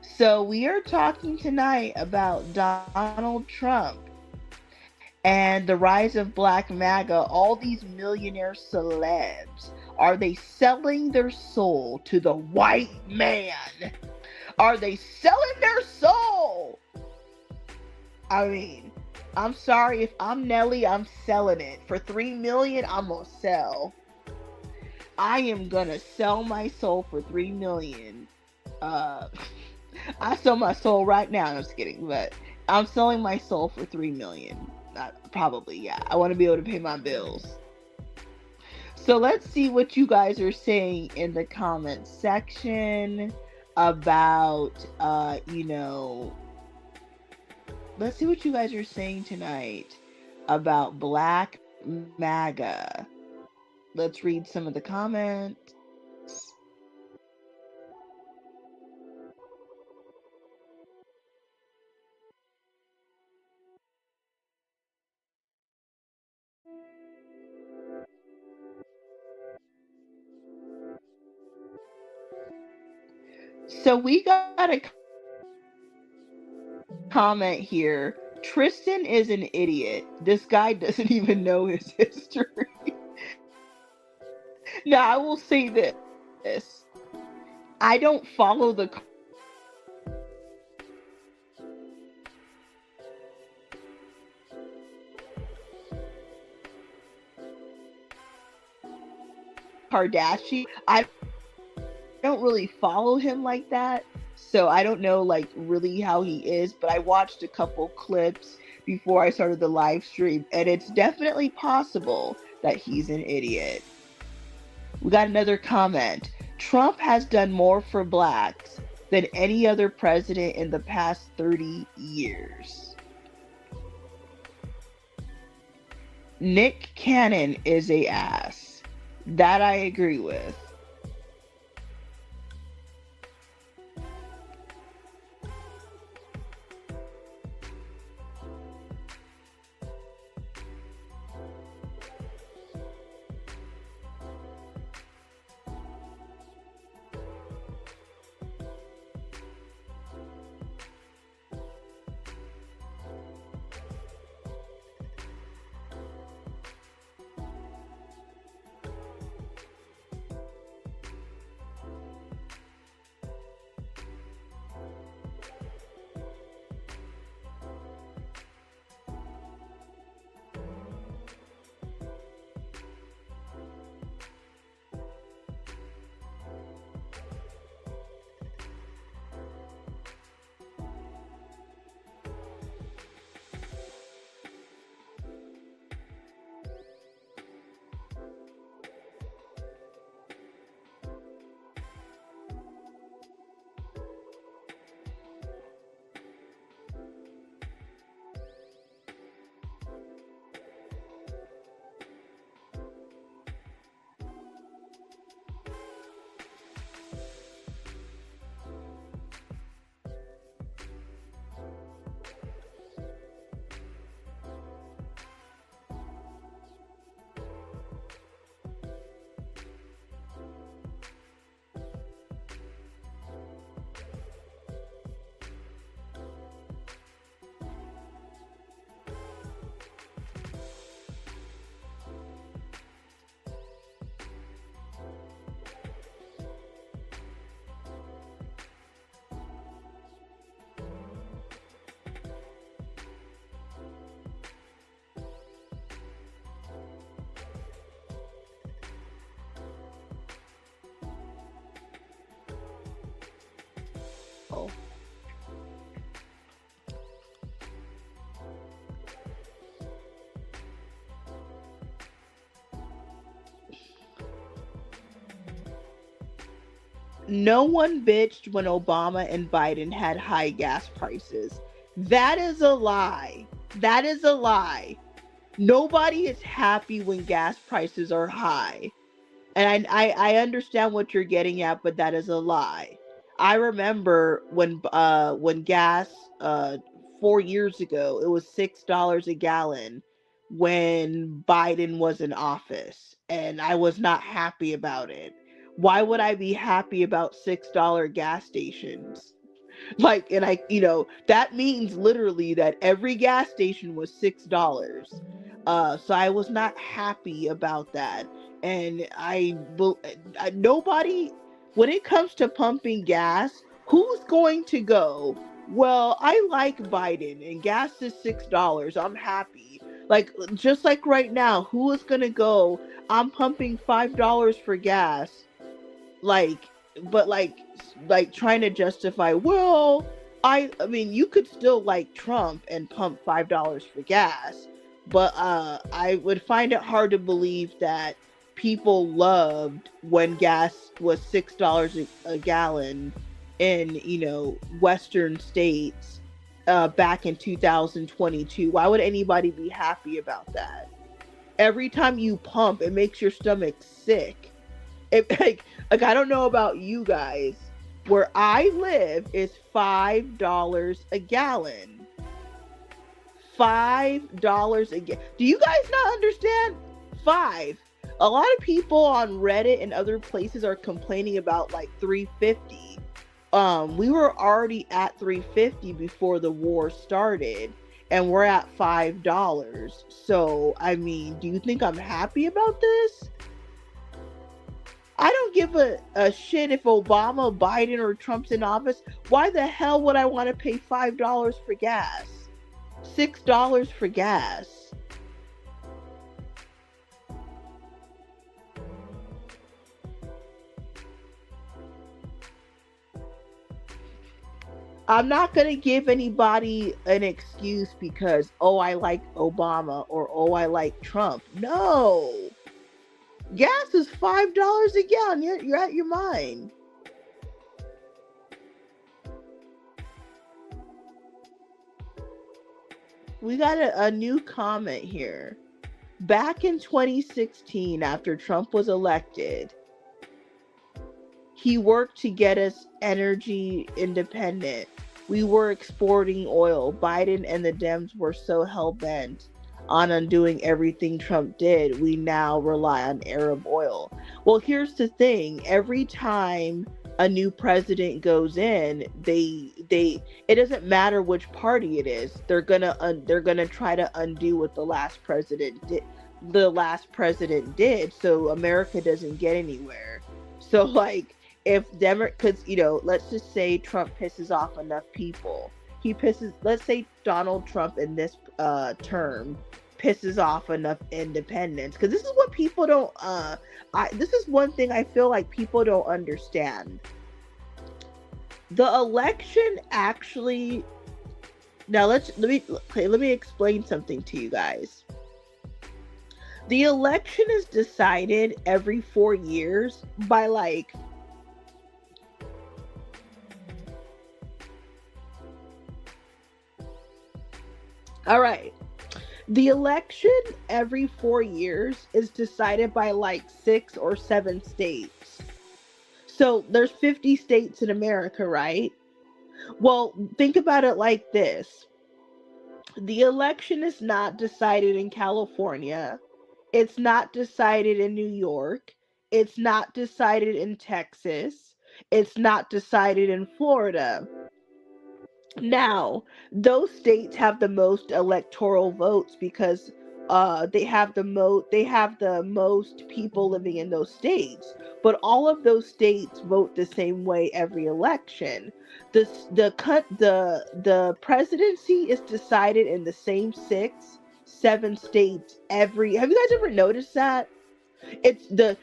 So we are talking tonight about Donald Trump and the rise of Black MAGA, all these millionaire celebs. Are they selling their soul to the white man? Are they selling their soul? I mean, I'm sorry if I'm Nelly, I'm selling it. For 3 million, I'm gonna sell. I am gonna sell my soul for 3 million. Uh I sell my soul right now. No, I'm just kidding, but I'm selling my soul for 3 million. Probably, yeah. I want to be able to pay my bills. So let's see what you guys are saying in the comments section about, let's see what you guys are saying tonight about Black MAGA. Let's read some of the comments. So we got a comment here. Tristan is an idiot. This guy doesn't even know his history. Now, I will say this. I don't follow the Kardashian. I don't really follow him like that. So I don't know like really how he is, but I watched a couple clips before I started the live stream, and it's definitely possible that he's an idiot. We got another comment. Trump has done more for blacks than any other president in the past 30 years. Nick Cannon is a ass. That I agree with. Oh. No one bitched when Obama and Biden had high gas prices. That is a lie. That is a lie. Nobody is happy when gas prices are high. And I understand what you're getting at, but that is a lie. I remember when gas 4 years ago it was $6 a gallon when Biden was in office, and I was not happy about it. Why would I be happy about $6 gas stations? Like, and that means literally that every gas station was $6. So I was not happy about that. And nobody, when it comes to pumping gas, who's going to go, well, I like Biden and gas is $6. I'm happy. Like, just like right now, who is going to go, I'm pumping $5 for gas, like, but like trying to justify, well, I mean, you could still like Trump and pump $5 for gas, but I would find it hard to believe that people loved when gas was $6 a gallon in, western states back in 2022. Why would anybody be happy about that? Every time you pump, it makes your stomach sick. Like I don't know about you guys. Where I live is $5 a gallon. $5 a gallon. Do you guys not understand? Five. A lot of people on Reddit and other places are complaining about like 350. We were already at 350 before the war started, and we're at $5. So, I mean, do you think I'm happy about this? I don't give a shit if Obama, Biden, or Trump's in office. Why the hell would I want to pay $5 for gas? $6 for gas. I'm not going to give anybody an excuse because, oh, I like Obama or, oh, I like Trump. No. Gas is $5 a gallon. You're out your mind. We got a new comment here. Back in 2016, after Trump was elected, he worked to get us energy independent. We were exporting oil. Biden and the Dems were so hell-bent on undoing everything Trump did, we now rely on Arab oil. Well, here's the thing. Every time a new president goes in, it doesn't matter which party it is. They're gonna try to undo what the last president did, so America doesn't get anywhere. So like, if because let's just say Trump pisses off enough people. Let's say Donald Trump in this term pisses off enough independents, because this is what people don't this is one thing I feel like people don't understand. The election actually, now let me explain something to you guys. The election is decided every 4 years by like all right. The election every 4 years is decided by like 6 or 7 states. So there's 50 states in America, right? Well, think about it like this. The election is not decided in California. It's not decided in New York. It's not decided in Texas. It's not decided in Florida. Now, those states have the most electoral votes because they have the most people living in those states. But all of those states vote the same way every election. The presidency is decided in the same 6, 7 states every. Have you guys ever noticed that? It's the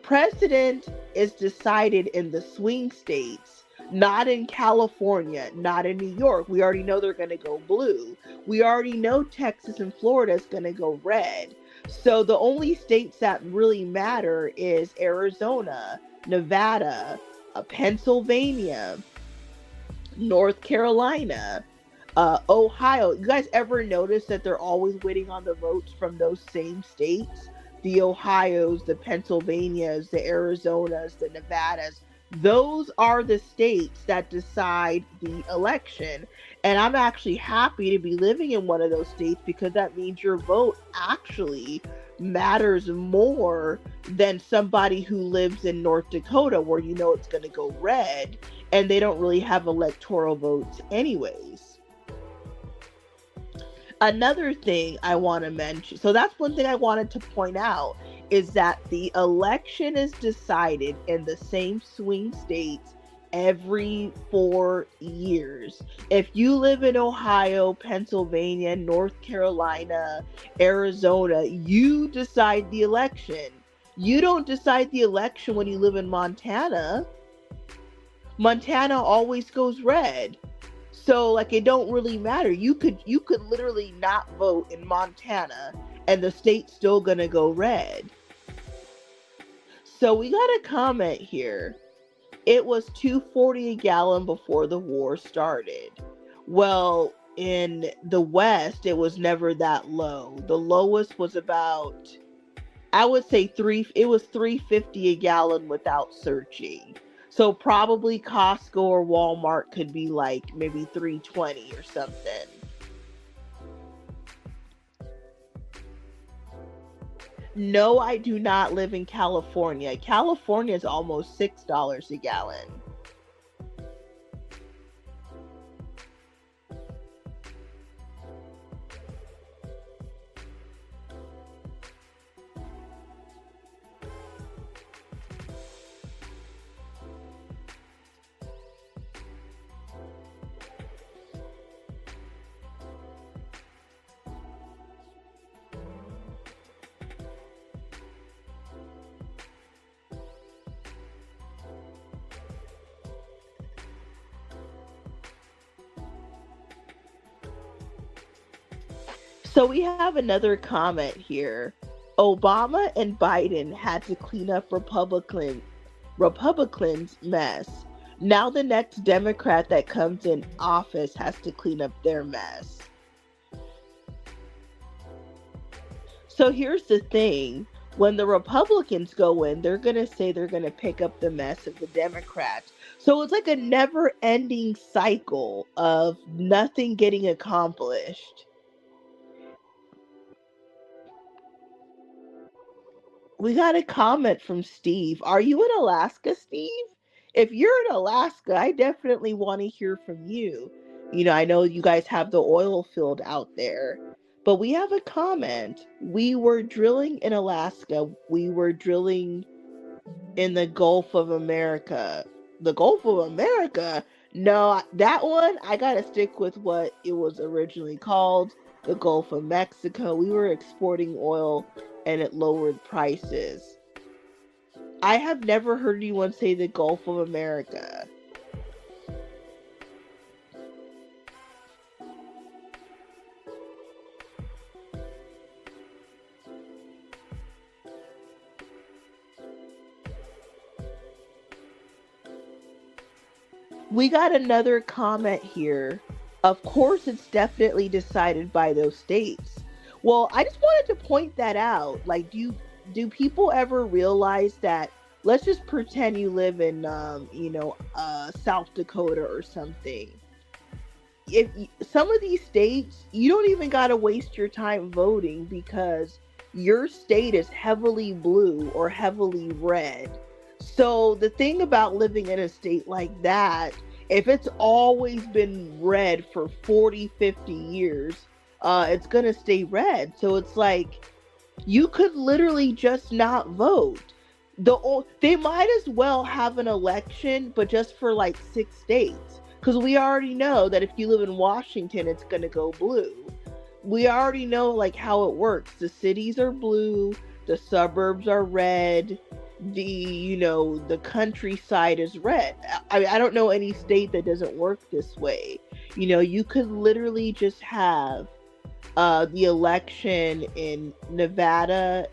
president is decided in the swing states. Not in California, not in New York. We already know they're going to go blue. We already know Texas and Florida is going to go red. So the only states that really matter is Arizona, Nevada, Pennsylvania, North Carolina, Ohio. You guys ever notice that they're always waiting on the votes from those same states? The Ohios, the Pennsylvanias, the Arizonas, the Nevadas. Those are the states that decide the election. And I'm actually happy to be living in one of those states because that means your vote actually matters more than somebody who lives in North Dakota where you know it's going to go red and they don't really have electoral votes anyways. Another thing I want to mention, so that's one thing I wanted to point out, is that the election is decided in the same swing states every 4 years. If you live in Ohio, Pennsylvania, North Carolina, Arizona, you decide the election. You don't decide the election when you live in Montana. Montana always goes red. So like it don't really matter. You could literally not vote in Montana and the state's still gonna go red. So we got a comment here. It was $2.40 a gallon before the war started. Well, in the West, it was never that low. The lowest was about, I would say it was $3.50 a gallon without searching. So probably Costco or Walmart could be like maybe $3.20 or something. No, I do not live in California. California is almost $6 a gallon. So we have another comment here. Obama and Biden had to clean up Republicans' mess. Now the next Democrat that comes in office has to clean up their mess. So here's the thing. When the Republicans go in, they're going to say they're going to pick up the mess of the Democrats. So it's like a never ending cycle of nothing getting accomplished. We got a comment from Steve. Are you in Alaska, Steve? If you're in Alaska, I definitely want to hear from you. You know, I know you guys have the oil field out there, but we have a comment. We were drilling in Alaska. We were drilling in the Gulf of America. The Gulf of America? No, that one, I gotta stick with what it was originally called, the Gulf of Mexico. We were exporting oil and it lowered prices. I have never heard anyone say the Gulf of America. We got another comment here. Of course, it's definitely decided by those states. Well, I just wanted to point that out. Like, do people ever realize that? Let's just pretend you live in, South Dakota or something. If some of these states, you don't even gotta waste your time voting because your state is heavily blue or heavily red. So the thing about living in a state like that, if it's always been red for 40, 50 years, it's gonna stay red. So it's like you could literally just not vote. They might as well have an election, but just for like 6 states, because we already know that if you live in Washington, it's gonna go blue. We already know like how it works. The cities are blue, the suburbs are red, the countryside is red. I don't know any state that doesn't work this way. You could literally just have the election in Nevada,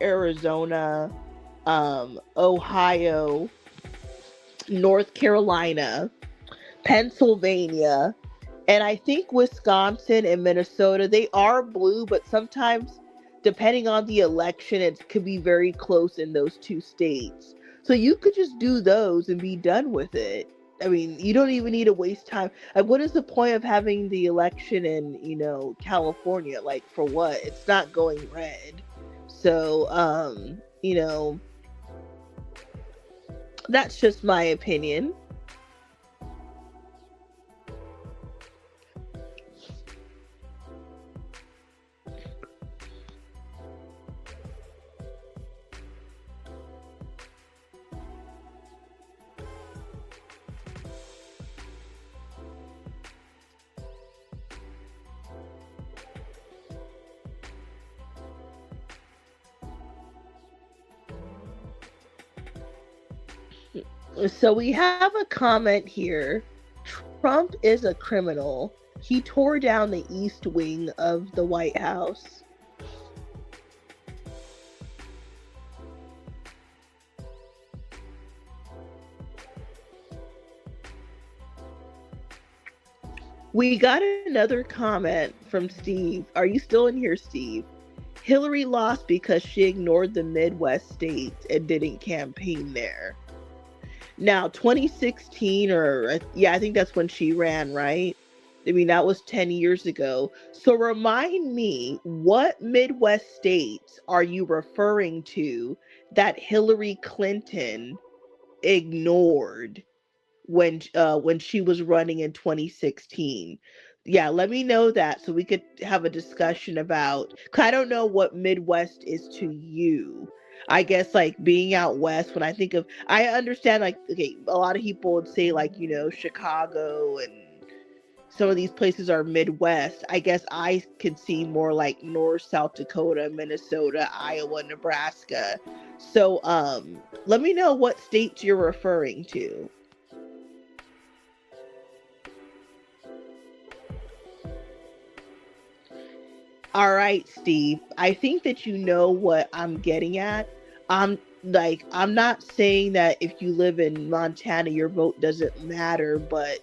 Arizona, Ohio, North Carolina, Pennsylvania, and I think Wisconsin and Minnesota. They are blue, but sometimes depending on the election, it could be very close in those two states. So you could just do those and be done with it. I mean, you don't even need to waste time. Like, what is the point of having the election in, California? Like, for what? It's not going red. So, that's just my opinion. So we have a comment here. Trump is a criminal. He tore down the East Wing of the White House. We got another comment from Steve. Are you still in here, Steve? Hillary lost because she ignored the Midwest states and didn't campaign there. Now, 2016, I think that's when she ran, right? I mean, that was 10 years ago. So remind me, what Midwest states are you referring to that Hillary Clinton ignored when she was running in 2016? Yeah, let me know that so we could have a discussion about, 'cause I don't know what Midwest is to you. I guess like being out west, when I think of, I understand, like, okay, a lot of people would say like, Chicago and some of these places are Midwest. I guess I could see more like North, South Dakota, Minnesota, Iowa, Nebraska. So let me know what states you're referring to. All right, Steve. I think that you know what I'm getting at. I'm not saying that if you live in Montana your vote doesn't matter, but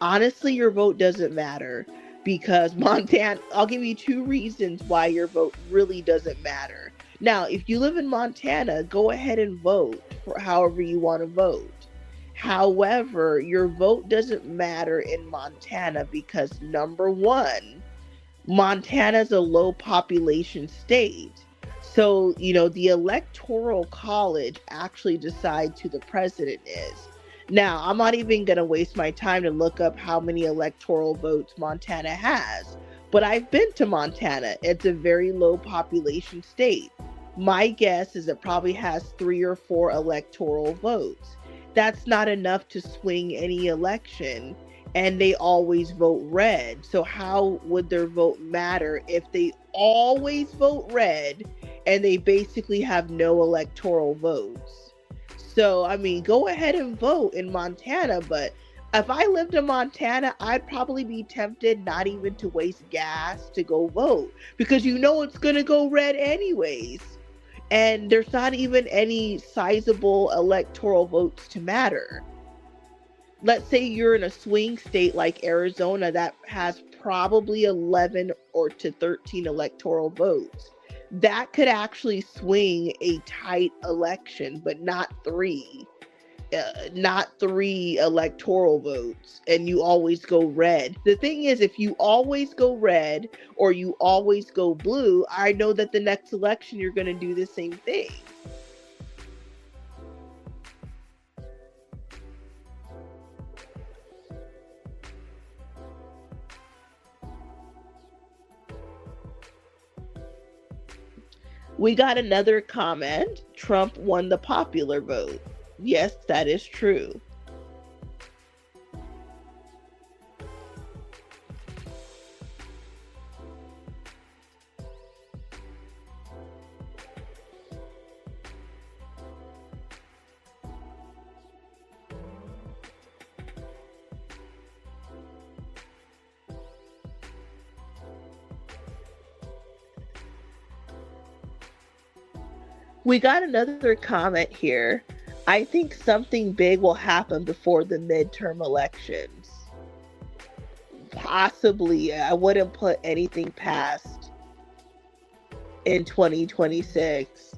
honestly your vote doesn't matter because Montana, I'll give you two reasons why your vote really doesn't matter. Now, if you live in Montana, go ahead and vote for however you want to vote. However, your vote doesn't matter in Montana because number one, Montana's a low population state. So, the electoral college actually decides who the president is. Now, I'm not even going to waste my time to look up how many electoral votes Montana has, but I've been to Montana. It's a very low population state. My guess is it probably has 3 or 4 electoral votes. That's not enough to swing any election, and they always vote red. So how would their vote matter if they always vote red and they basically have no electoral votes? So, I mean, go ahead and vote in Montana, but if I lived in Montana, I'd probably be tempted not even to waste gas to go vote because it's going to go red anyways. And there's not even any sizable electoral votes to matter. Let's say you're in a swing state like Arizona that has probably 11 or to 13 electoral votes. That could actually swing a tight election, but not three electoral votes, and you always go red. The thing is, if you always go red or you always go blue, I know that the next election you're going to do the same thing. We got another comment. Trump won the popular vote. Yes, that is true. We got another comment here. I think something big will happen before the midterm elections. Possibly, I wouldn't put anything past in 2026.